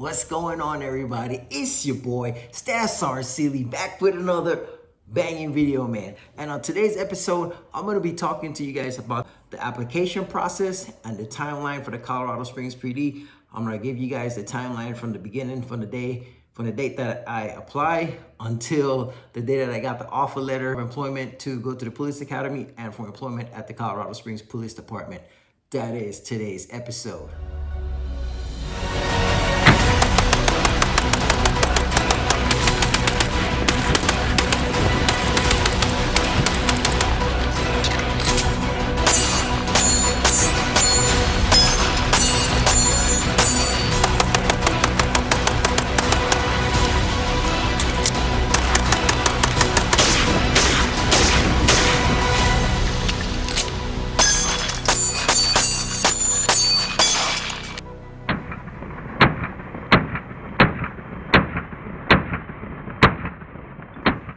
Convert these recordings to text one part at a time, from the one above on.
What's going on, everybody? It's your boy, Staff Sealy, back with another banging video, man. And on today's episode, I'm going to be talking to you guys about the application process and the timeline for the Colorado Springs PD. I'm going to give you guys the timeline from the beginning, from the date that I apply until the day that I got the offer letter of employment to go to the police academy and for employment at the Colorado Springs Police Department. That is today's episode.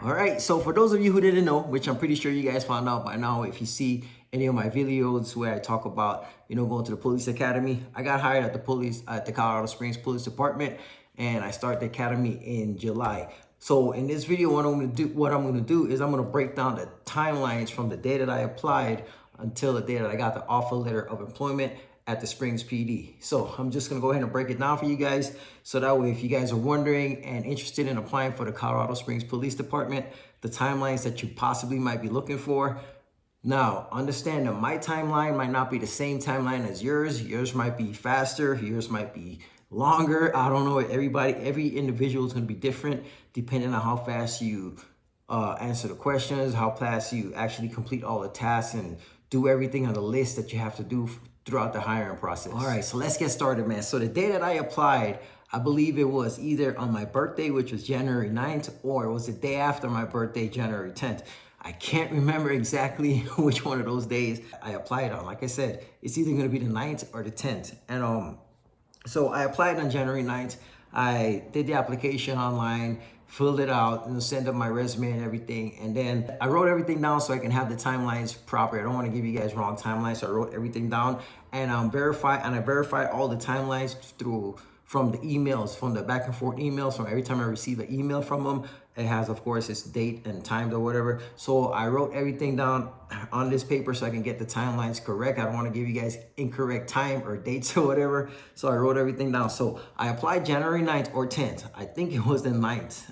All right, so for those of you who didn't know, which I'm pretty sure you guys found out by now, if you see any of my videos where I talk about, going to the police academy, I got hired at the Colorado Springs Police Department, and I started the academy in July. So in this video, what I'm gonna do is I'm gonna break down the timelines from the day that I applied until the day that I got the offer letter of employment at the Springs PD. So I'm just gonna go ahead and break it down for you guys. So that way, if you guys are wondering and interested in applying for the Colorado Springs Police Department, the timelines that you possibly might be looking for. Now, understand that my timeline might not be the same timeline as yours. Yours might be faster, yours might be longer. I don't know, every individual is gonna be different depending on how fast you answer the questions, how fast you actually complete all the tasks and do everything on the list that you have to do throughout the hiring process. All right, so let's get started, man. So the day that I applied, I believe it was either on my birthday, which was January 9th, or it was the day after my birthday, January 10th. I can't remember exactly which one of those days I applied on. Like I said, it's either gonna be the 9th or the 10th. And so I applied on January 9th. I did the application online, filled it out, and sent up my resume and everything. And then I wrote everything down so I can have the timelines proper. I don't want to give you guys wrong timelines, so I wrote everything down and I verified all the timelines from the emails, from the back and forth emails, from every time I receive an email from them. It has, of course, its date and time or whatever. So I wrote everything down on this paper so I can get the timelines correct. I don't want to give you guys incorrect time or dates or whatever. So I wrote everything down. So I applied January 9th or 10th. I think it was the 9th.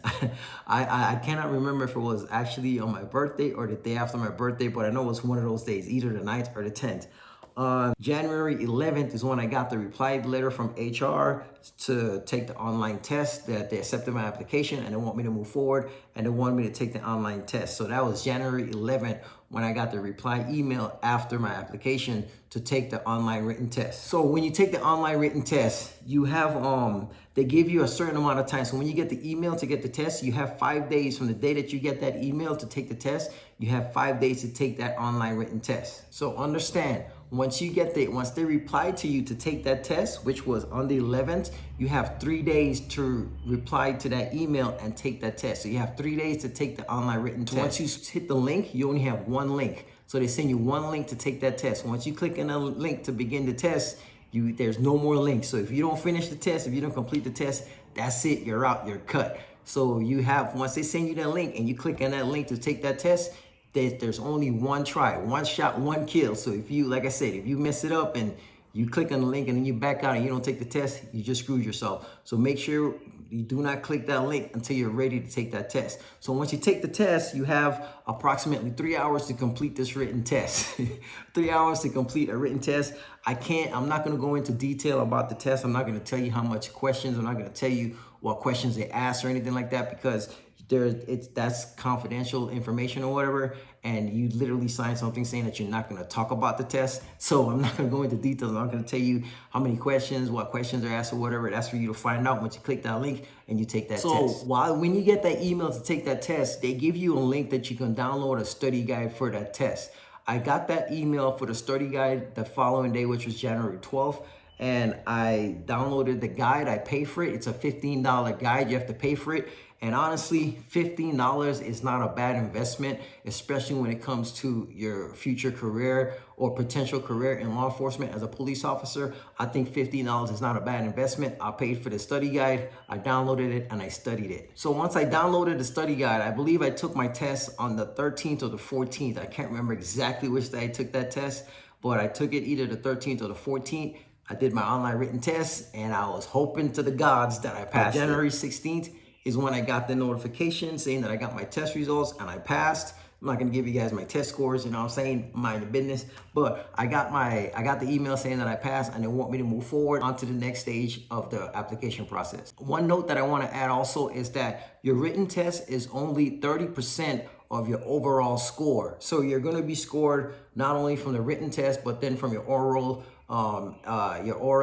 I cannot remember if it was actually on my birthday or the day after my birthday, but I know it was one of those days, either the 9th or the 10th. January 11th is when I got the reply letter from HR to take the online test, that they accepted my application and they want me to move forward and they want me to take the online test. So that was January 11th when I got the reply email after my application to take the online written test. So when you take the online written test, you have, they give you a certain amount of time. So when you get the email to get the test, you have 5 days from the day that you get that email to take the test. You have 5 days to take that online written test. So understand, once they reply to you to take that test, which was on the 11th, you have 3 days to reply to that email and take that test. So you have 3 days to take the online written test. Once you hit the link, you only have one link. So they send you one link to take that test. Once you click on the link to begin the test, there's no more links. So if you don't finish the test, if you don't complete the test, that's it, you're out, you're cut. So once they send you that link and you click on that link to take that test, there's only one try, one shot, one kill. So if you, like I said, if you mess it up and you click on the link and then you back out and you don't take the test, you just screwed yourself. So make sure you do not click that link until you're ready to take that test. So once you take the test, you have approximately 3 hours to complete this written test. 3 hours to complete a written test. I'm not gonna go into detail about the test. I'm not gonna tell you how much questions. I'm not gonna tell you what questions they ask or anything like that, because that's confidential information or whatever, and you literally sign something saying that you're not going to talk about the test. So I'm not going to go into details. I'm not going to tell you how many questions, what questions are asked or whatever. That's for you to find out once you click that link and you take that test. So when you get that email to take that test, they give you a link that you can download a study guide for that test. I got that email for the study guide the following day, which was January 12th. and I downloaded the guide. I pay for it. It's a $15 guide. You have to pay for it. And honestly, $15 is not a bad investment, especially when it comes to your future career or potential career in law enforcement as a police officer. I think $15 is not a bad investment. I paid for the study guide, I downloaded it, and I studied it. So once I downloaded the study guide, I believe I took my test on the 13th or the 14th. I can't remember exactly which day I took that test, but I took it either the 13th or the 14th. I did my online written test, and I was hoping to the gods that I passed. January 16th is when I got the notification saying that I got my test results and I passed. I'm not gonna give you guys my test scores, you know what I'm saying, mind your business. But I got the email saying that I passed, and they want me to move forward onto the next stage of the application process. One note that I wanna add also is that your written test is only 30% of your overall score. So you're gonna be scored not only from the written test, but then from your oral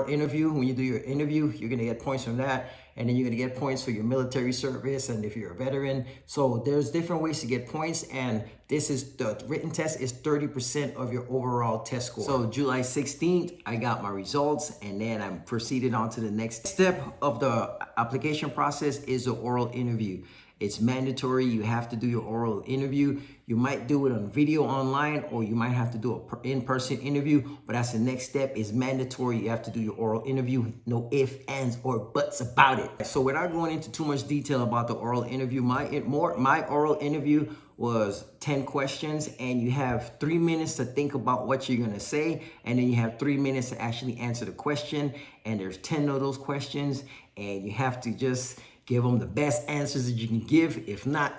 interview. When you do your interview, you're gonna get points from that, and then you're gonna get points for your military service and if you're a veteran. So there's different ways to get points, and the written test is 30% of your overall test score. So July 16th, I got my results, and then I proceeded on to the next step of the application process is the oral interview. It's mandatory. You have to do your oral interview. You might do it on video online, or you might have to do an in-person interview, but that's the next step. Is mandatory. You have to do your oral interview. No ifs, ands, or buts about it. So without going into too much detail about the oral interview, my oral interview was 10 questions, and you have 3 minutes to think about what you're gonna say, and then you have 3 minutes to actually answer the question, and there's 10 of those questions, and you have to just give them the best answers that you can give. If not,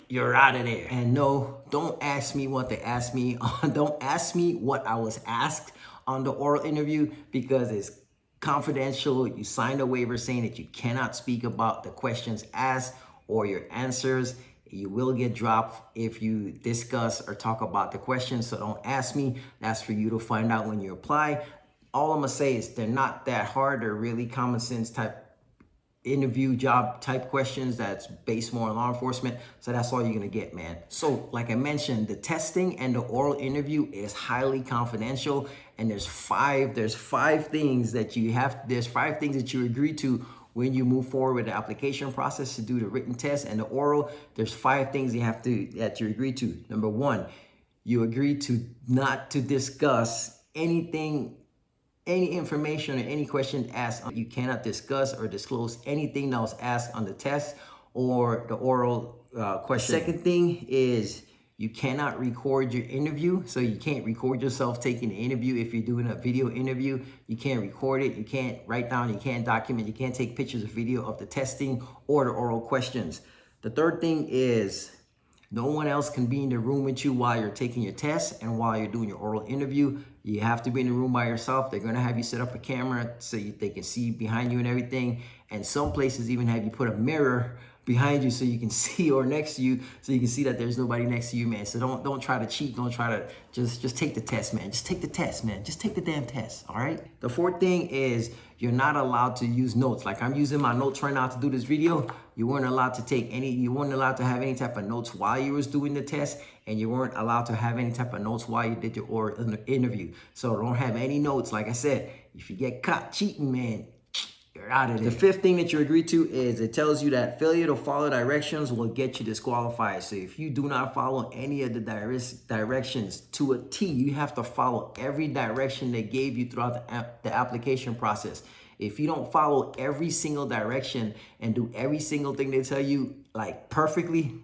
you're out of there. And no, don't ask me what they asked me. Don't ask me what I was asked on the oral interview, because it's confidential. You signed a waiver saying that you cannot speak about the questions asked or your answers. You will get dropped if you discuss or talk about the questions. So don't ask me. That's for you to find out when you apply. All I'm gonna say is they're not that hard. They're really common sense type interview job type questions that's based more on law enforcement. So that's all you're gonna get, man. So like I mentioned, the testing and the oral interview is highly confidential, and there's five things that you agree to when you move forward with the application process to do the written test and the oral. There's 5 things that you agree to. Number 1, you agree to not to discuss any information or any question asked. You cannot discuss or disclose anything that was asked on the test or the oral question. Second thing is you cannot record your interview. So you can't record yourself taking the interview. If you're doing a video interview, you can't record it. You can't write down, you can't document, you can't take pictures or video of the testing or the oral questions. The third thing is no one else can be in the room with you while you're taking your test and while you're doing your oral interview. You have to be in the room by yourself. They're gonna have you set up a camera so they can see behind you and everything. And some places even have you put a mirror behind you so you can see, or next to you so you can see that there's nobody next to you, man. So don't try to cheat. Don't try to just take the test, man. Just take the test, man. Just take the damn test, all right? The fourth thing is you're not allowed to use notes. Like I'm using my notes right now to do this video. You weren't allowed to have any type of notes while you was doing the test, and you weren't allowed to have any type of notes while you did your oral interview. So don't have any notes. Like I said, if you get caught cheating, man, you're out of there. The fifth thing that you agree to is it tells you that failure to follow directions will get you disqualified. So if you do not follow any of the directions to a T, you have to follow every direction they gave you throughout the application process. If you don't follow every single direction and do every single thing they tell you like perfectly,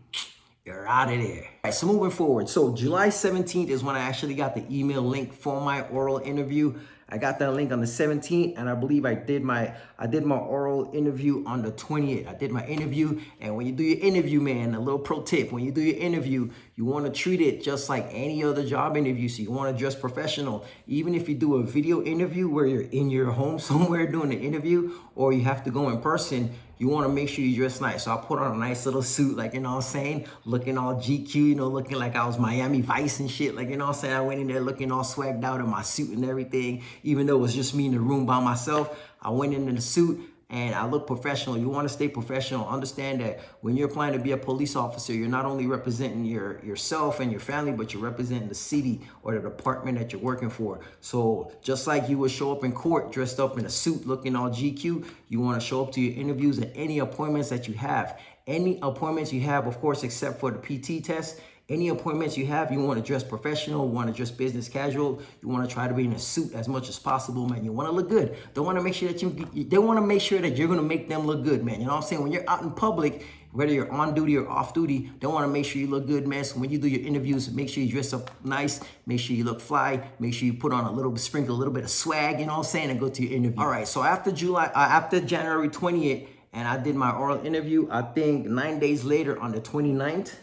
you're out of there. All right, so moving forward. So July 17th is when I actually got the email link for my oral interview. I got that link on the 17th, and I believe I did my oral interview on the 28th. I did my interview, and when you do your interview, man, a little pro tip, when you do your interview, you want to treat it just like any other job interview. So you want to dress professional. Even if you do a video interview where you're in your home somewhere doing the interview, or you have to go in person, you want to make sure you dress nice. So I put on a nice little suit, like, you know what I'm saying? Looking all GQ, you know, looking like I was Miami Vice and shit. Like, you know what I'm saying? I went in there looking all swagged out in my suit and everything. Even though it was just me in the room by myself, I went in the suit. and I look professional. You want to stay professional. Understand that when you're applying to be a police officer, you're not only representing yourself and your family, but you're representing the city or the department that you're working for. So just like you would show up in court dressed up in a suit looking all GQ, you want to show up to your interviews and any appointments that you have. Any appointments you have, of course, except for the PT test. Any appointments you have, you want to dress professional, want to dress business casual. You want to try to be in a suit as much as possible, man. You want to look good. They want to make sure that they want to make sure that you're going to make them look good, man. You know what I'm saying? When you're out in public, whether you're on duty or off duty, they want to make sure you look good, man. So when you do your interviews, make sure you dress up nice, make sure you look fly, make sure you put on sprinkle a little bit of swag, you know what I'm saying, and go to your interview. All right, so after January 20th, and I did my oral interview, I think 9 days later on the 29th,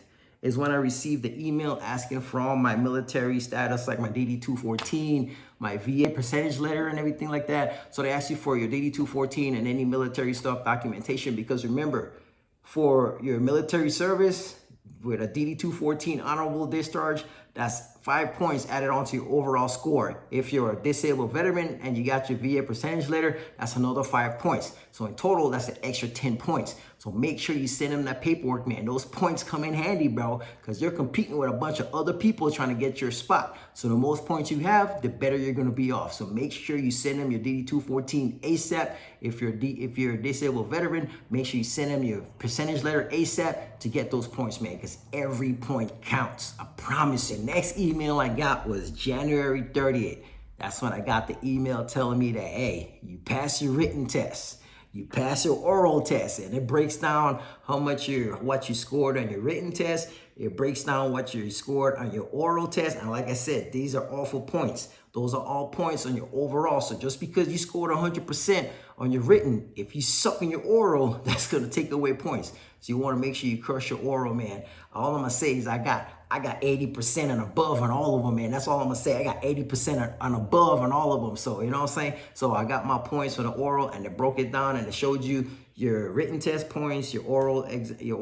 is when I received the email asking for all my military status, like my DD-214, my VA percentage letter and everything like that. So they ask you for your DD-214 and any military stuff documentation, because remember, for your military service, with a DD-214 honorable discharge, that's 5 points added onto your overall score. If you're a disabled veteran and you got your VA percentage letter, that's another 5 points. So in total, that's an extra 10 points. So make sure you send them that paperwork, man. Those points come in handy, bro, because you're competing with a bunch of other people trying to get your spot. So the most points you have, the better you're going to be off. So make sure you send them your DD-214 ASAP. If you're a disabled veteran, make sure you send them your percentage letter ASAP to get those points, man, because every point counts. I promise you. Next email I got was January 30th. That's when I got the email telling me that, hey, you passed your written test. You pass your oral test, and it breaks down what you scored on your written test. It breaks down what you scored on your oral test. And like I said, these are all for points. Those are all points on your overall. So just because you scored 100% on your written, if you suck in your oral, that's going to take away points. So you want to make sure you crush your oral, man. All I'm going to say is I got 80% and above on all of them, man. That's all I'm going to say. I got 80% and above on all of them. So, you know what I'm saying? So I got my points for the oral, and it broke it down, and it showed you your written test points, your oral interview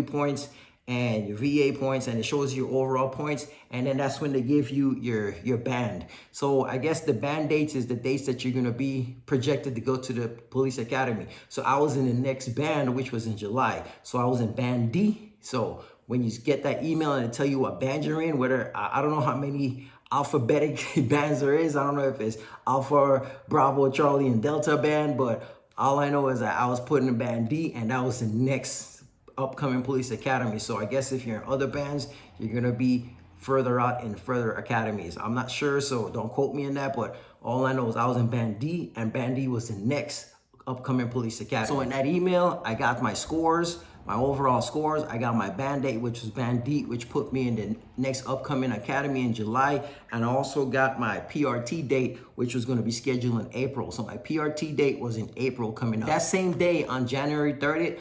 points, and your VA points, and it shows you your overall points. And then that's when they give you your band. So I guess the band dates is the dates that you're going to be projected to go to the police academy. So I was in the next band, which was in July. So I was in band D. So when you get that email and it tell you what band you're in, whether, I don't know how many alphabetic bands there is. I don't know if it's Alpha, Bravo, Charlie, and Delta band, but all I know is that I was put in band D, and that was the next upcoming police academy. So I guess if you're in other bands, you're going to be further out in further academies. I'm not sure, so don't quote me in that, but all I know is I was in band D, and band D was the next upcoming police academy. So in that email, I got my scores, my overall scores. I got my band date, which was band D, which put me in the next upcoming academy in July. And I also got my PRT date, which was going to be scheduled in April. So my PRT date was in April coming up. That same day, on January 30th,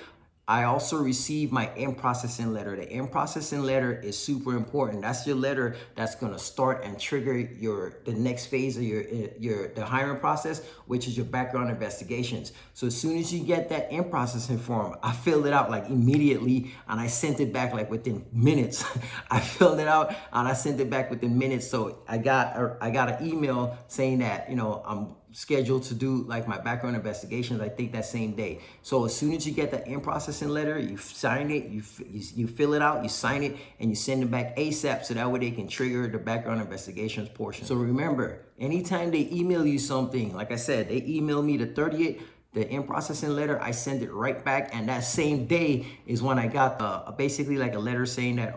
I also received my in-processing letter. The in-processing letter is super important. That's your letter that's gonna start and trigger the next phase of the hiring process, which is your background investigations. So as soon as you get that in-processing form, I filled it out like immediately, and I sent it back like within minutes. I filled it out and I sent it back within minutes. So I got an email saying that, you know, I'm scheduled to do like my background investigations, I think that same day. So as soon as you get the in-processing letter, you sign it, you fill it out, you sign it, and you send it back ASAP, so that way they can trigger the background investigations portion. So remember, anytime they email you something, like I said, they emailed me the 30th, the in-processing letter, I send it right back, and that same day is when I got basically like a letter saying that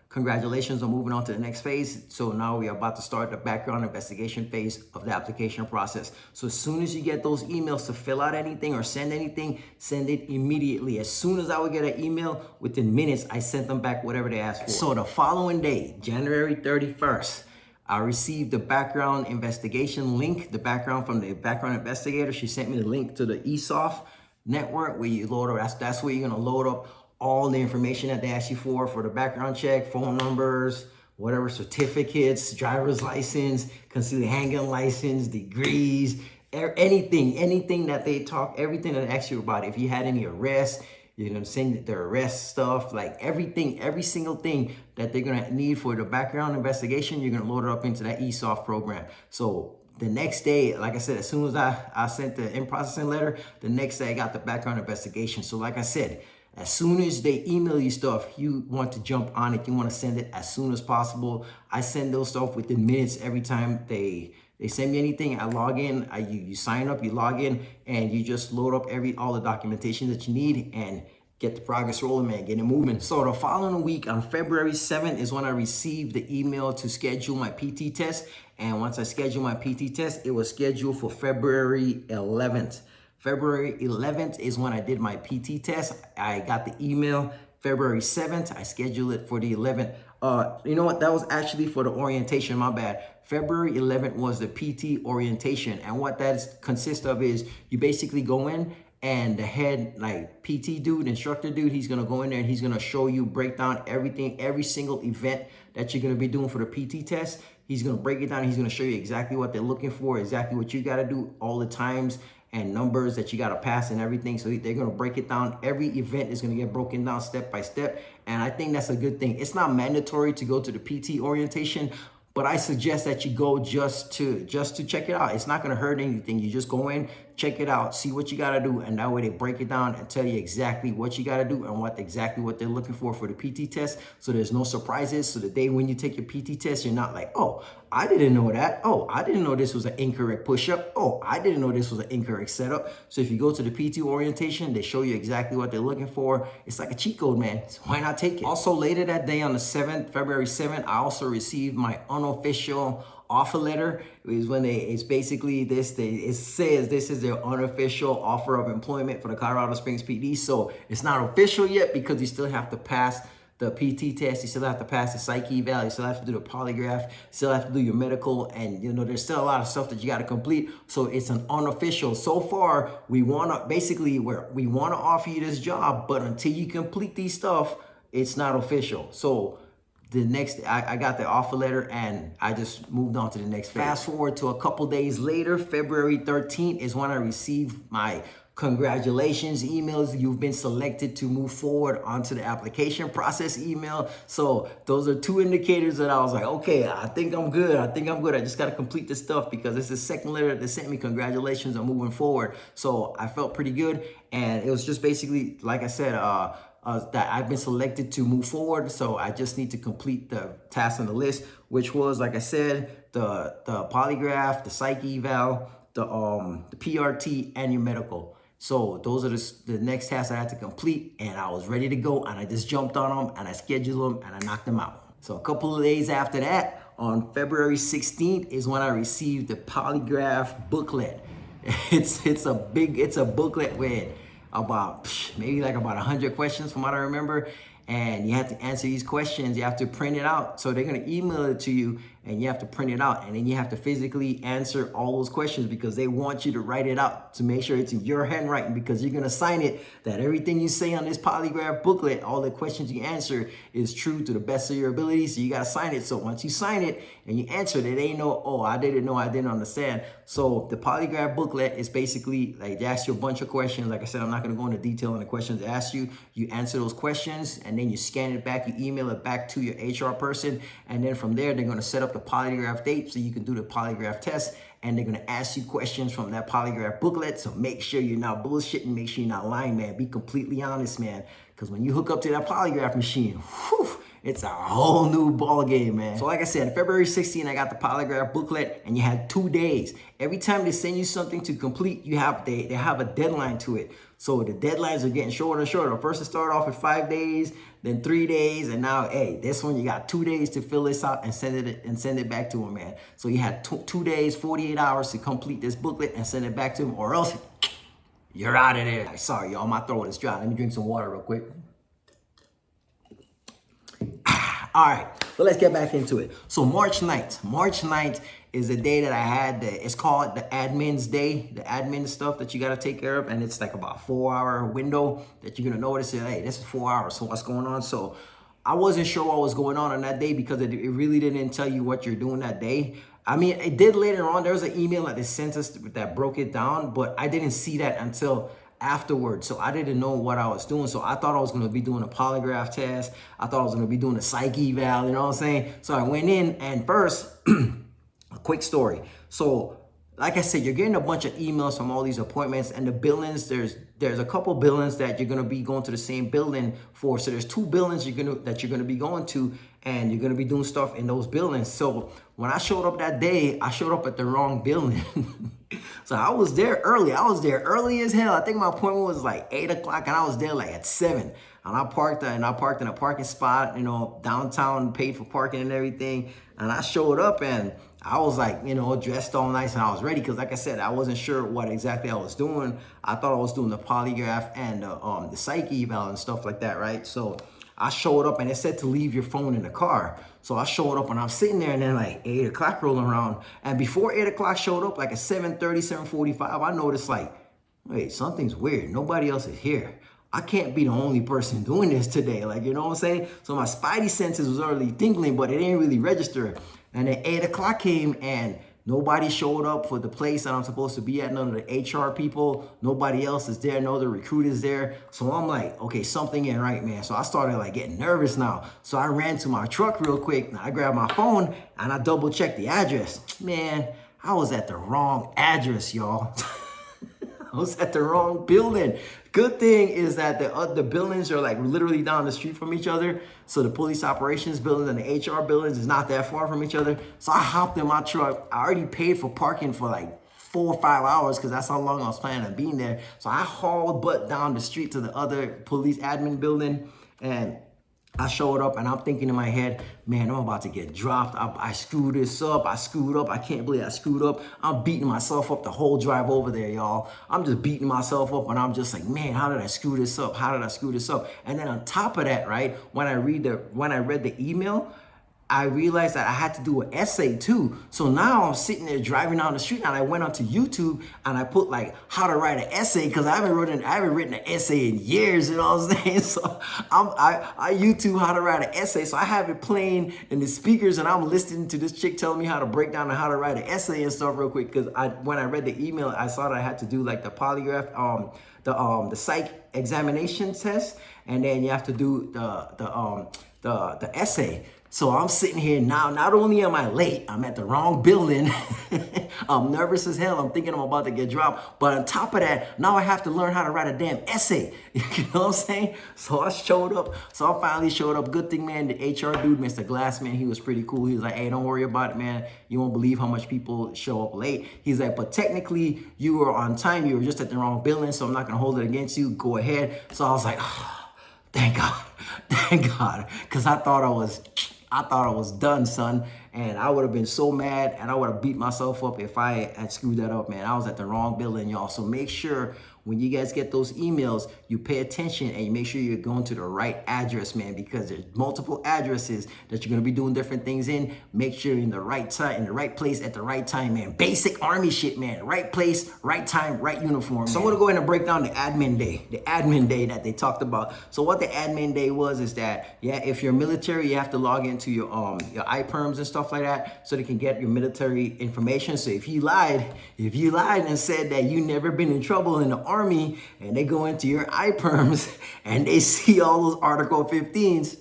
congratulations on moving on to the next phase. So now we are about to start the background investigation phase of the application process. So as soon as you get those emails to fill out anything or send anything, send it immediately. As soon as I would get an email, within minutes, I sent them back whatever they asked for. So the following day, January 31st, I received the background investigation link, the background from the background investigator. She sent me the link to the ESOF network where you load up. That's where you're gonna load up all the information that they ask you for the background check, phone numbers, whatever, certificates, driver's license, concealed handgun license, degrees, anything that they talk, everything that they ask you about. If you had any arrests, you're gonna send their arrest stuff, like everything, every single thing that they're gonna need for the background investigation, you're gonna load it up into that ESOF program. So the next day, like I said, as soon as I sent the in-processing letter, the next day I got the background investigation. So like I said, as soon as they email you stuff, you want to jump on it. You want to send it as soon as possible. I send those stuff within minutes every time they send me anything. I log in, you sign up, you log in, and you just load up all the documentation that you need and get the progress rolling, man, get it moving. So the following week on February 7th is when I received the email to schedule my PT test. And once I scheduled my PT test, it was scheduled for February 11th. February 11th is when I did my PT test. I got the email February 7th. I scheduled it for the 11th. You know what? That was actually for the orientation, my bad. February 11th was the PT orientation. And what that consists of is you basically go in and the head like PT dude, instructor dude, he's gonna go in there and he's gonna show you, break down everything, every single event that you're gonna be doing for the PT test. He's gonna break it down. He's gonna show you exactly what they're looking for, exactly what you gotta do, all the times and numbers that you gotta pass and everything. So they're gonna break it down. Every event is gonna get broken down step by step. And I think that's a good thing. It's not mandatory to go to the PT orientation, but I suggest that you go just to check it out. It's not gonna hurt anything. You just go in, check it out, see what you gotta do, and that way they break it down and tell you exactly what you gotta do and exactly what they're looking for the PT test. So there's no surprises. So the day when you take your PT test, you're not like, oh, I didn't know that. Oh, I didn't know this was an incorrect push-up. Oh, I didn't know this was an incorrect setup. So if you go to the PT orientation, they show you exactly what they're looking for. It's like a cheat code, man. So why not take it? Also later that day on the 7th, February 7th, I also received my unofficial offer letter. Is when it's basically it says this is their unofficial offer of employment for the Colorado Springs PD. So it's not official yet because you still have to pass the PT test, you still have to pass the psych eval, you still have to do the polygraph, still have to do your medical, and you know there's still a lot of stuff that you got to complete. So it's an unofficial. So far, we want to offer you this job, but until you complete these stuff, it's not official. So the next, I got the offer letter and I just moved on to the next phase. Fast forward to a couple days later, February 13th is when I received my congratulations emails. You've been selected to move forward onto the application process email. So those are two indicators that I was like, okay, I think I'm good. I just got to complete this stuff because it's the second letter that sent me congratulations on moving forward. So I felt pretty good. And it was just basically, like I said, that I've been selected to move forward. So I just need to complete the task on the list, which was, like I said, the polygraph, the psych eval, the PRT, and your medical. So those are the next tasks I had to complete, and I was ready to go, and I just jumped on them and I scheduled them and I knocked them out. So a couple of days after that, on February 16th is when I received the polygraph booklet. It's a booklet with maybe like about 100 questions from what I remember. And you have to answer these questions. You have to print it out. So they're going to email it to you and you have to print it out. And then you have to physically answer all those questions because they want you to write it out to make sure it's in your handwriting, because you're going to sign it that everything you say on this polygraph booklet, all the questions you answer, is true to the best of your ability. So you got to sign it. So once you sign it and you answer it, ain't no, oh, I didn't know, I didn't understand. So the polygraph booklet is basically like they ask you a bunch of questions. Like I said, I'm not going to go into detail on the questions they ask you. You answer those questions and then you scan it back, you email it back to your HR person. And then from there, they're going to set up the polygraph date so you can do the polygraph test. And they're going to ask you questions from that polygraph booklet. So make sure you're not bullshitting. Make sure you're not lying, man. Be completely honest, man. Because when you hook up to that polygraph machine, whew, it's a whole new ball game, man. So like I said, February 16th, I got the polygraph booklet and you had 2 days. Every time they send you something to complete, they have a deadline to it. So the deadlines are getting shorter and shorter. First it started off with 5 days, then 3 days, and now, hey, this one you got 2 days to fill this out and send it back to them, man. So you had 2 days, 48 hours to complete this booklet and send it back to them, or else you're out of there. Sorry, y'all, my throat is dry. Let me drink some water real quick. All right, so let's get back into it. So March 9th is the day that I had it's called the admin's day, the admin stuff that you got to take care of. And it's like about a 4-hour window that you're going to notice it. Hey, this is 4 hours. So what's going on? So I wasn't sure what was going on that day because it really didn't tell you what you're doing that day. I mean, it did later on. There was an email that they sent us that broke it down, but I didn't see that until afterwards. So I didn't know what I was doing. So I thought I was going to be doing a polygraph test. I thought I was going to be doing a psych eval, you know what I'm saying? So I went in, and first, a quick story. So like I said, you're getting a bunch of emails from all these appointments, and the billings, there's a couple billings that you're gonna be going to the same building for. So there's two billings that you're gonna be going to, and you're gonna be doing stuff in those buildings. So when I showed up that day, I showed up at the wrong building. So I was there early. I was there early as hell. I think my appointment was like 8 o'clock, and I was there like at 7. And I parked in a parking spot, downtown, paid for parking and everything. And I showed up, and I was like, dressed all nice, and I was ready because, like I said, I wasn't sure what exactly I was doing. I thought I was doing the polygraph and the psych eval and stuff like that, right? So I showed up, and it said to leave your phone in the car. So I showed up, and I'm sitting there, and then like 8 o'clock rolling around. And before 8 o'clock showed up, like at 7:30, 7:45, I noticed like, wait, something's weird. Nobody else is here. I can't be the only person doing this today. Like, you know what I'm saying? So my spidey senses was already tingling, but it didn't really register. And then 8 o'clock came, and nobody showed up for the place that I'm supposed to be at. None of the HR people, nobody else is there. No, the recruiter's there. So I'm like, okay, something ain't right, man. So I started like getting nervous now. So I ran to my truck real quick, and I grabbed my phone, and I double checked the address. Man, I was at the wrong address, y'all. I was at the wrong building. Good thing is that the buildings are like literally down the street from each other. So the police operations building and the HR buildings is not that far from each other. So I hopped in my truck. I already paid for parking for like 4 or 5 hours because that's how long I was planning on being there. So I hauled butt down the street to the other police admin building, and I showed up, and I'm thinking in my head, man, I'm about to get dropped. I screwed this up. I screwed up. I can't believe I screwed up. I'm beating myself up the whole drive over there, y'all. I'm just beating myself up, and I'm just like, man, how did I screw this up? How did I screw this up? And then on top of that, right, when I read the email, I realized that I had to do an essay too. So now I'm sitting there driving down the street, and I went onto YouTube, and I put like how to write an essay, because I haven't written an essay in years, you know what I'm saying? So I YouTube how to write an essay. So I have it playing in the speakers, and I'm listening to this chick telling me how to break down and how to write an essay and stuff real quick. Because when I read the email, I saw that I had to do like the polygraph, the psych examination test, and then you have to do the essay. So I'm sitting here now, not only am I late, I'm at the wrong building. I'm nervous as hell. I'm thinking I'm about to get dropped. But on top of that, now I have to learn how to write a damn essay. You know what I'm saying? So I showed up. So I finally showed up. Good thing, man, the HR dude, Mr. Glassman, he was pretty cool. He was like, hey, don't worry about it, man. You won't believe how much people show up late. He's like, but technically, you were on time. You were just at the wrong building, so I'm not going to hold it against you. Go ahead. So I was like, oh, thank God. Thank God. Because I thought I was done, son, and I would have been so mad, and I would have beat myself up if I had screwed that up, man. I was at the wrong building, y'all. So make sure when you guys get those emails, you pay attention, and you make sure you're going to the right address, man, because there's multiple addresses that you're going to be doing different things in. Make sure you're in the right time, in the right place at the right time, man. Basic Army shit, man. Right place, right time, right uniform. So I'm going to go ahead and break down the admin day that they talked about. So what the admin day was is that, yeah, if you're military, you have to log into your iPerms and stuff like that so they can get your military information. So if you lied and said that you never been in trouble in the Army, and they go into your iPerms and they see all those Article 15s,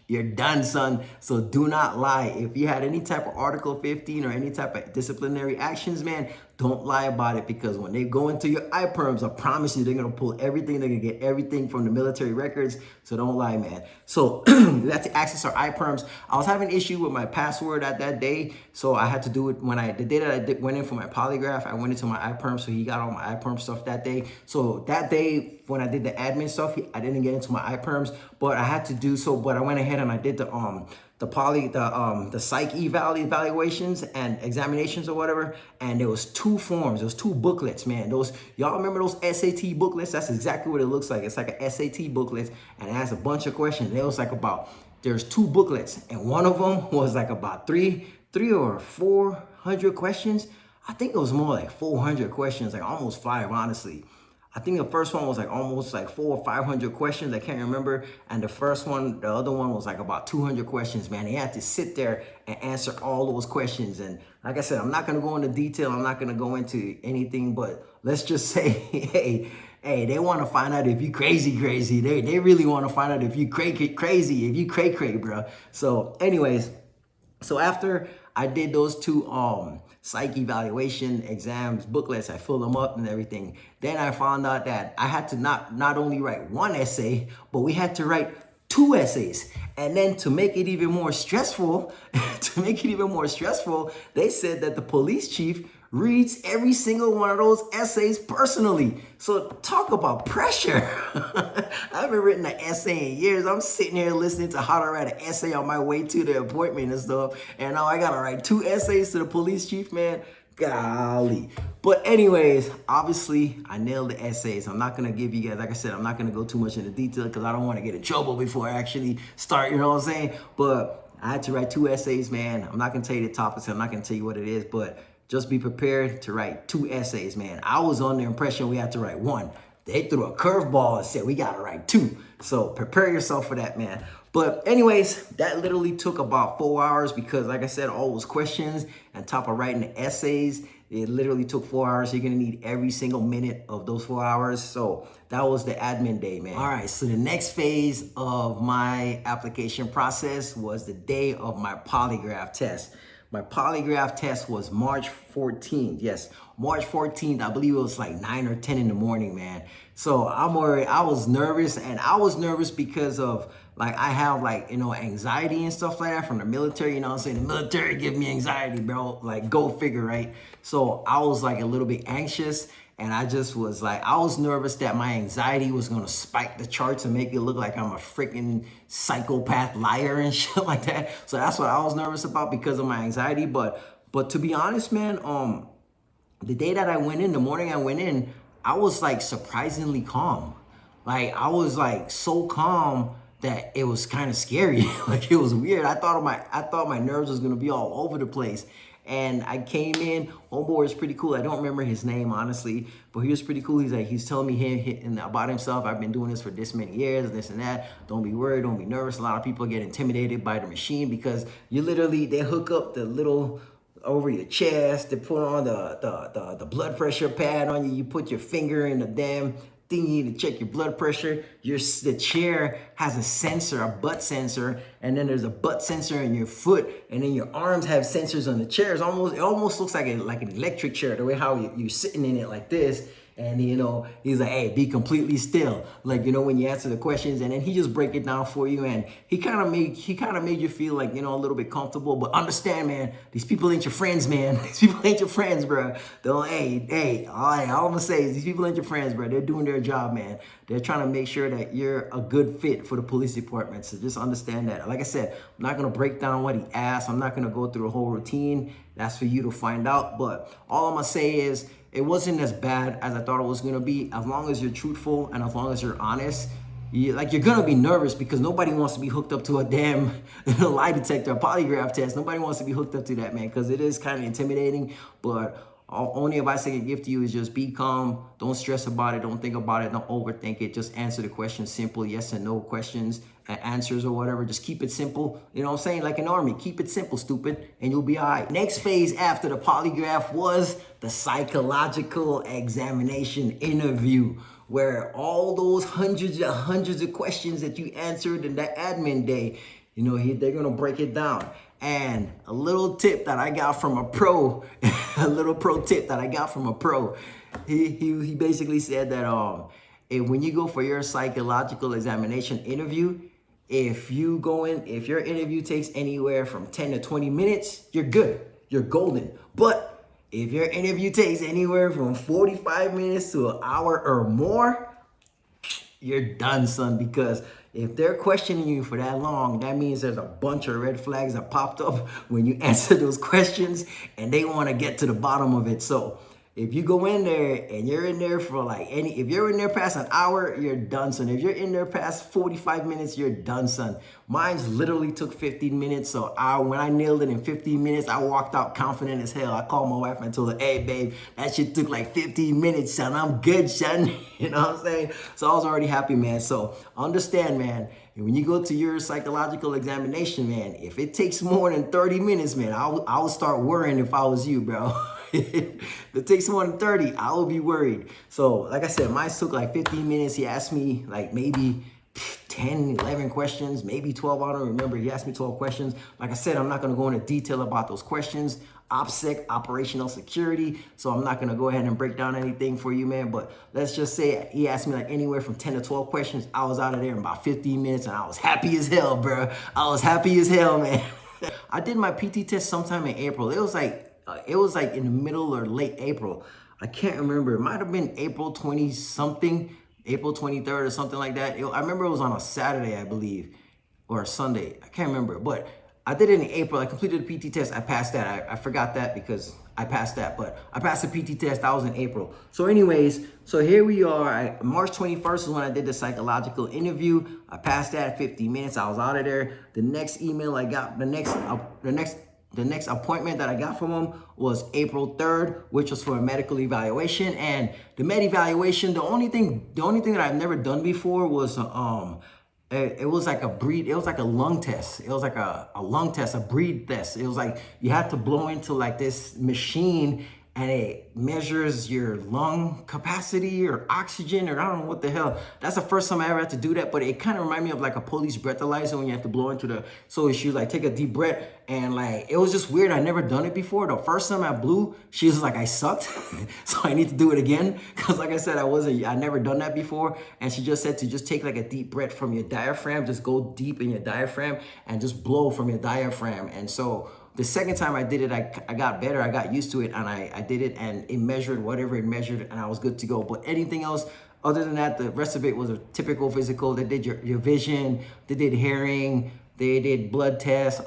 you're done, son. So do not lie. If you had any type of Article 15 or any type of disciplinary actions, man, don't lie about it, because when they go into your iPerms, I promise you, they're going to pull everything. They're going to get everything from the military records. So don't lie, man. So that's to access our iPerms. I was having an issue with my password at that day. So I had to do it the day that I went in for my polygraph. I went into my iPerm. So he got all my iPerm stuff that day. So that day when I did the admin stuff, I didn't get into my iPerms, but I had to do so. But I went ahead and I did the psych evaluations and examinations or whatever, and there was 2 forms, there was 2 booklets, man. Y'all remember those SAT booklets? That's exactly what it looks like. It's like a SAT booklet, and it has a bunch of questions. It was like there's 2 booklets, and one of them was like about 300 or 400 questions. I think it was more like 400 questions, like almost 5, honestly. I think the first one was like almost like 400 or 500 questions. I can't remember. And the other one was like about 200 questions, man. They had to sit there and answer all those questions. And like I said, I'm not going to go into detail. I'm not going to go into anything, but let's just say, hey, they want to find out if you crazy. They really want to find out if you crazy, if you cray, bro. So anyways, so after I did those two psych evaluation exams, booklets. I filled them up and everything. Then I found out that I had to not only write one essay, but we had to write 2 essays. And then to make it even more stressful, they said that the police chief reads every single one of those essays personally. So talk about pressure. I haven't written an essay in years. I'm sitting here listening to how to write an essay on my way to the appointment and stuff. And now I gotta write 2 essays to the police chief, man. Golly. But anyways, obviously I nailed the essays. I'm not gonna give you guys, like I said, I'm not gonna go too much into detail because I don't want to get in trouble before I actually start, you know what I'm saying? But I had to write 2 essays, man. I'm not gonna tell you the topics, I'm not gonna tell you what it is, but just be prepared to write 2 essays, man. I was on the impression we had to write 1. They threw a curveball and said we gotta write 2. So prepare yourself for that, man. But anyways, that literally took about 4 hours because, like I said, all those questions on top of writing the essays, it literally took 4 hours. You're gonna need every single minute of those 4 hours. So that was the admin day, man. All right, so the next phase of my application process was the day of my polygraph test. My polygraph test was March 14th. Yes, March 14th. I believe it was like 9 or 10 in the morning, man. So I was nervous, and I was nervous because of, like, I have, like, you know, anxiety and stuff like that from the military. You know what I'm saying? The military give me anxiety, bro. Like, go figure, right? So I was like a little bit anxious. And I just was like, I was nervous that my anxiety was gonna spike the charts and make it look like I'm a freaking psychopath liar and shit like that. So that's what I was nervous about because of my anxiety. But to be honest, man, the day that I went in, the morning I went in, I was like surprisingly calm. Like I was like so calm that it was kind of scary. Like it was weird. I thought my nerves was gonna be all over the place. And I came in, homeboy was pretty cool. I don't remember his name, honestly, but he was pretty cool. He's telling me about himself. I've been doing this for this many years, this and that. Don't be worried, don't be nervous. A lot of people get intimidated by the machine because they hook up the little over your chest, they put on the blood pressure pad on you. You put your finger in the damn thingy to check your blood pressure. The chair has a sensor, a butt sensor, and then there's a butt sensor in your foot, and then your arms have sensors on the chair. It almost looks like an electric chair, the way how you're sitting in it like this. And you know, he's like, hey, be completely still. Like, you know, when you answer the questions, and then he just break it down for you. And he kind of made you feel like, you know, a little bit comfortable. But understand, man, these people ain't your friends, man. These people ain't your friends, bro. All I'm gonna say is these people ain't your friends, bro. They're doing their job, man. They're trying to make sure that you're a good fit for the police department. So just understand that. Like I said, I'm not gonna break down what he asked. I'm not gonna go through the whole routine. That's for you to find out. But all I'm gonna say is, it wasn't as bad as I thought it was gonna be. As long as you're truthful and as long as you're honest, you're gonna be nervous because nobody wants to be hooked up to a damn lie detector, a polygraph test. Nobody wants to be hooked up to that, man, because it is kind of intimidating. But only advice I can give to you is just be calm. Don't stress about it. Don't think about it. Don't overthink it. Just answer the questions, simple yes and no questions, answers or whatever. Just keep it simple. You know what I'm saying? Like an army, keep it simple, stupid, and you'll be all right. Next phase after the polygraph was the psychological examination interview, where all those hundreds of questions that you answered in that admin day, you know, they're gonna break it down. And a little tip that I got from a pro, he basically said that when you go for your psychological examination interview, if your interview takes anywhere from 10 to 20 minutes, you're good, you're golden. But if your interview takes anywhere from 45 minutes to an hour or more, you're done, son, because if they're questioning you for that long, that means there's a bunch of red flags that popped up when you answer those questions, and they want to get to the bottom of it. So if you go in there and you're in there for if you're in there past an hour, you're done, son. If you're in there past 45 minutes, you're done, son. Mine's literally took 15 minutes. So when I nailed it in 15 minutes, I walked out confident as hell. I called my wife and told her, hey, babe, that shit took like 15 minutes, son. I'm good, son. You know what I'm saying? So I was already happy, man. So understand, man, when you go to your psychological examination, man, if it takes more than 30 minutes, man, I would start worrying if I was you, bro. If it takes more than 30, I will be worried. So like I said, mine took like 15 minutes. He asked me like maybe 10, 11 questions, maybe 12. I don't remember. He asked me 12 questions. Like I said, I'm not going to go into detail about those questions. OPSEC, operational security. So I'm not gonna go ahead and break down anything for you, man. But let's just say he asked me like anywhere from 10 to 12 questions. I was out of there in about 15 minutes and I was happy as hell, bro. I was happy as hell, man. I did my PT test sometime in April. It was like in the middle or late April. I can't remember. It might have been April 20 something, April 23rd or something like that. I remember it was on a Saturday, I believe, or a Sunday. I can't remember, but I did it in April. I completed the PT test. I passed that. I forgot that because I passed that, but I passed the PT test. That was in April. So anyways, so here we are. March 21st is when I did the psychological interview. I passed that 50 minutes. I was out of there. The next email I got, the next appointment that I got from him was April 3rd, which was for a medical evaluation. And the med evaluation, the only thing that I've never done before was it was like a lung test. It was like a lung test, a breathe test. It was like you had to blow into like this machine and it measures your lung capacity or oxygen or I don't know what the hell. That's the first time I ever had to do that, but it kind of reminded me of like a police breathalyzer when you have to blow into the, so she was like, take a deep breath, and like, it was just weird. I never done it before. The first time I blew, she was like, I sucked. So I need to do it again. Cause like I said, I never done that before. And she just said to just take like a deep breath from your diaphragm, just go deep in your diaphragm and just blow from your diaphragm. And so the second time I did it, I got better. I got used to it, and I did it, and it measured whatever it measured, and I was good to go. But anything else other than that, the rest of it was a typical physical. They did your vision, they did hearing, they did blood tests,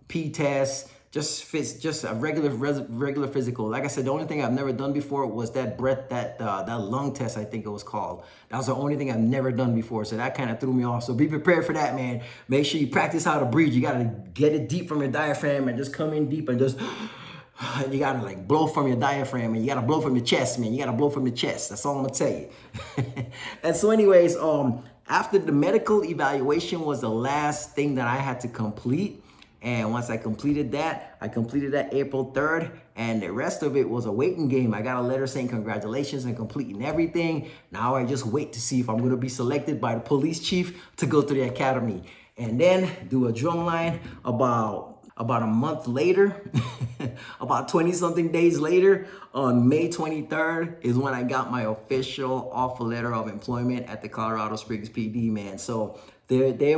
pee tests, just a regular physical. Like I said, the only thing I've never done before was that that lung test, I think it was called. That was the only thing I've never done before, so that kind of threw me off. So be prepared for that, man. Make sure you practice how to breathe. You gotta get it deep from your diaphragm and just come in deep and just, you gotta like blow from your diaphragm, and you gotta blow from your chest, man. You gotta blow from your chest. That's all I'm gonna tell you. And so anyways, after the medical evaluation was the last thing that I had to complete. And once I completed that April 3rd, and the rest of it was a waiting game. I got a letter saying congratulations and completing everything. Now I just wait to see if I'm gonna be selected by the police chief to go to the academy. And then do a drum line about a month later, about 20 something days later, on May 23rd is when I got my official offer letter of employment at the Colorado Springs PD, man. So they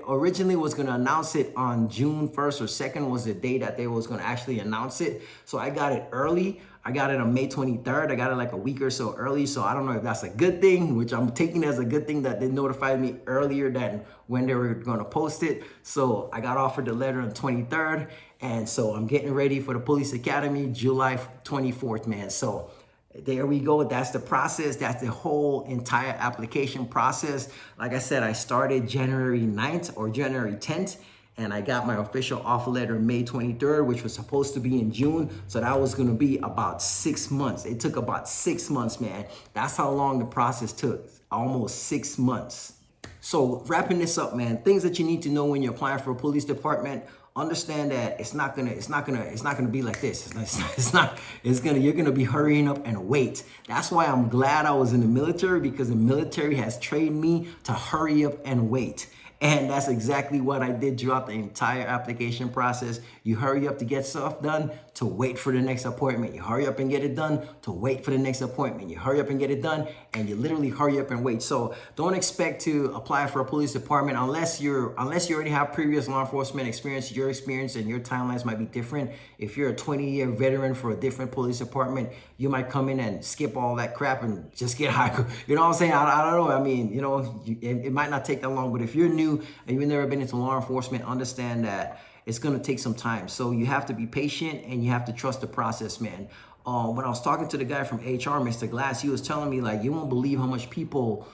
originally was going to announce it on June 1st or 2nd was the day that they was going to actually announce it. So I got it early. I got it on May 23rd. I got it like a week or so early. So I don't know if that's a good thing, which I'm taking as a good thing that they notified me earlier than when they were going to post it. So I got offered the letter on 23rd. And so I'm getting ready for the police academy, July 24th, man. So there we go. That's the process. That's the whole entire application process. Like I said, I started January 9th or January 10th. And I got my official offer letter May 23rd, which was supposed to be in June. So that was going to be about 6 months. It took about 6 months, man. That's how long the process took. Almost 6 months. So wrapping this up, man, things that you need to know when you're applying for a police department. Understand that it's not gonna be like this. You're gonna be hurrying up and wait. That's why I'm glad I was in the military, because the military has trained me to hurry up and wait. And that's exactly what I did throughout the entire application process. You hurry up to get stuff done, to wait for the next appointment. You hurry up and get it done, to wait for the next appointment. You hurry up and get it done, and you literally hurry up and wait. So don't expect to apply for a police department unless you already have previous law enforcement experience. Your experience and your timelines might be different. If you're a 20-year veteran for a different police department, you might come in and skip all that crap and just get hired. You know what I'm saying? I don't know. I mean, you know, it might not take that long, but if you're new and you've never been into law enforcement, understand that it's going to take some time. So you have to be patient and you have to trust the process, man. When I was talking to the guy from HR, Mr. Glass, he was telling me, like, you won't believe how much people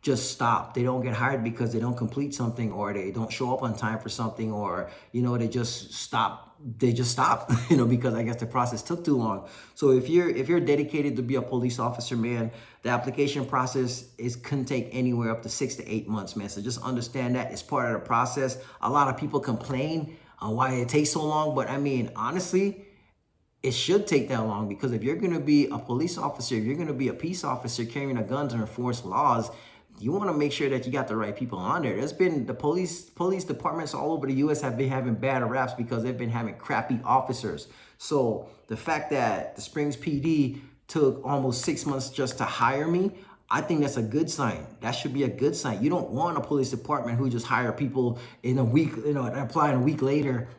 just stop. They don't get hired because they don't complete something, or they don't show up on time for something, or, you know, they just stop. They just stop, you know, because I guess the process took too long. So if you're dedicated to be a police officer, man, the application process can take anywhere up to 6 to 8 months, man. So just understand that it's part of the process. A lot of people complain on why it takes so long, but I mean, honestly, it should take that long, because if you're going to be a police officer, if you're going to be a peace officer carrying a gun to enforce laws, you want to make sure that you got the right people on there. There's been the police departments all over the U.S. have been having bad raps because they've been having crappy officers. So the fact that the Springs PD took almost 6 months just to hire me, I think that's a good sign. That should be a good sign. You don't want a police department who just hire people in a week, applying a week later.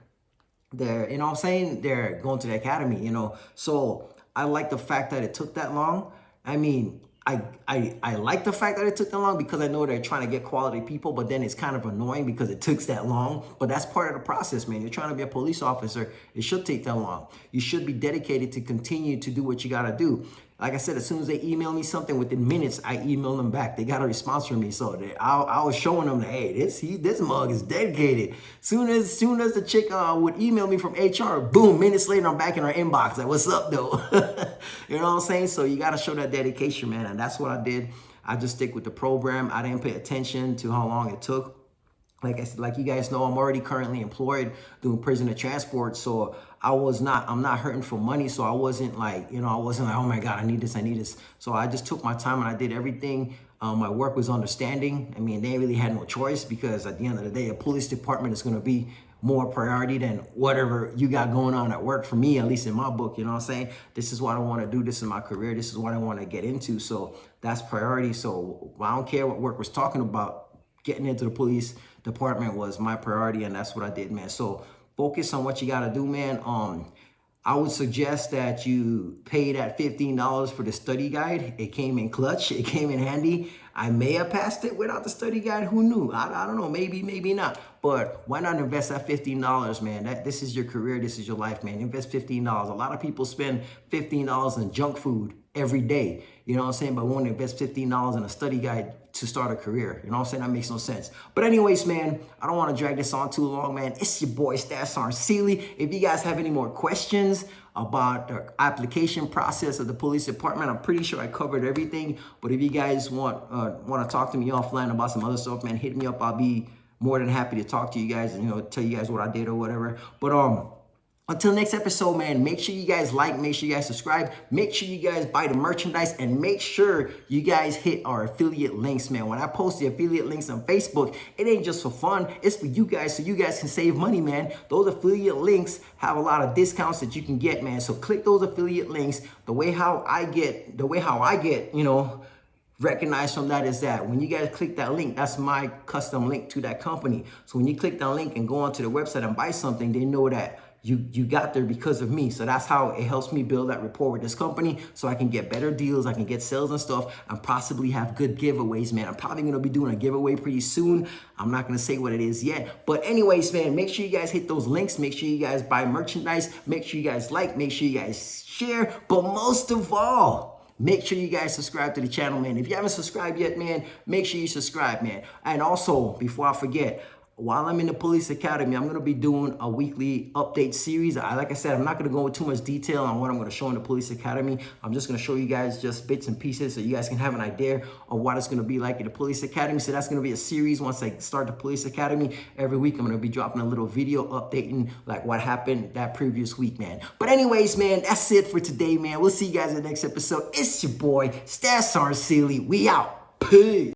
They're, you know what I'm saying? They're going to the academy, So I like the fact that it took that long. I mean, I like the fact that it took that long because I know they're trying to get quality people, but then it's kind of annoying because it took that long. But that's part of the process, man. You're trying to be a police officer. It should take that long. You should be dedicated to continue to do what you got to do. Like I said, as soon as they email me something, within minutes, I email them back. They got a response from me. So I was showing them that, hey, this mug is dedicated. Soon as the chick would email me from HR, boom, minutes later, I'm back in her inbox. Like, what's up, though? You know what I'm saying? So you got to show that dedication, man. And that's what I did. I just stick with the program. I didn't pay attention to how long it took. Like I said, like you guys know, I'm already currently employed doing prisoner transport. So I'm not hurting for money. So I wasn't like, oh my God, I need this. So I just took my time and I did everything. My work was understanding. I mean, they really had no choice because at the end of the day, a police department is going to be more priority than whatever you got going on at work for me, at least in my book, you know what I'm saying? This is what I want to do. This is my career. This is what I want to get into. So that's priority. So I don't care what work was talking about. Getting into the police department was my priority, and that's what I did, man. So focus on what you got to do, man. I would suggest that you pay that $15 for the study guide. It came in clutch. It came in handy. I may have passed it without the study guide. Who knew? I don't know. Maybe, maybe not. But why not invest that $15, man? This is your career. This is your life, man. Invest $15. A lot of people spend $15 in junk food every day. You know what I'm saying? But won't invest $15 in a study guide to start a career. You know what I'm saying? That makes no sense. But anyways, man, I don't want to drag this on too long, man. It's your boy, Stash Sergeant Sealy. If you guys have any more questions about the application process of the police department, I'm pretty sure I covered everything. But if you guys want to talk to me offline about some other stuff, man, hit me up. I'll be more than happy to talk to you guys and, tell you guys what I did or whatever. But until next episode, man, make sure you guys like, make sure you guys subscribe, make sure you guys buy the merchandise, and make sure you guys hit our affiliate links, man. When I post the affiliate links on Facebook, it ain't just for fun. It's for you guys so you guys can save money, man. Those affiliate links have a lot of discounts that you can get, man. So click those affiliate links. The way how I get, recognized from that is that when you guys click that link, that's my custom link to that company. So when you click that link and go onto the website and buy something, they know that you got there because of me. So that's how it helps me build that rapport with this company so I can get better deals, I can get sales and stuff, and possibly have good giveaways, man. I'm probably going to be doing a giveaway pretty soon. I'm not going to say what it is yet. But anyways, man, make sure you guys hit those links. Make sure you guys buy merchandise. Make sure you guys like. Make sure you guys share. But most of all, make sure you guys subscribe to the channel, man. If you haven't subscribed yet, man, make sure you subscribe, man. And also, before I forget, while I'm in the police academy, I'm going to be doing a weekly update series. Like I said, I'm not going to go into too much detail on what I'm going to show in the police academy. I'm just going to show you guys just bits and pieces so you guys can have an idea of what it's going to be like in the police academy. So that's going to be a series once I start the police academy. Every week, I'm going to be dropping a little video updating like what happened that previous week, man. But anyways, man, that's it for today, man. We'll see you guys in the next episode. It's your boy, Stash Sergeant Sealy. We out. Peace.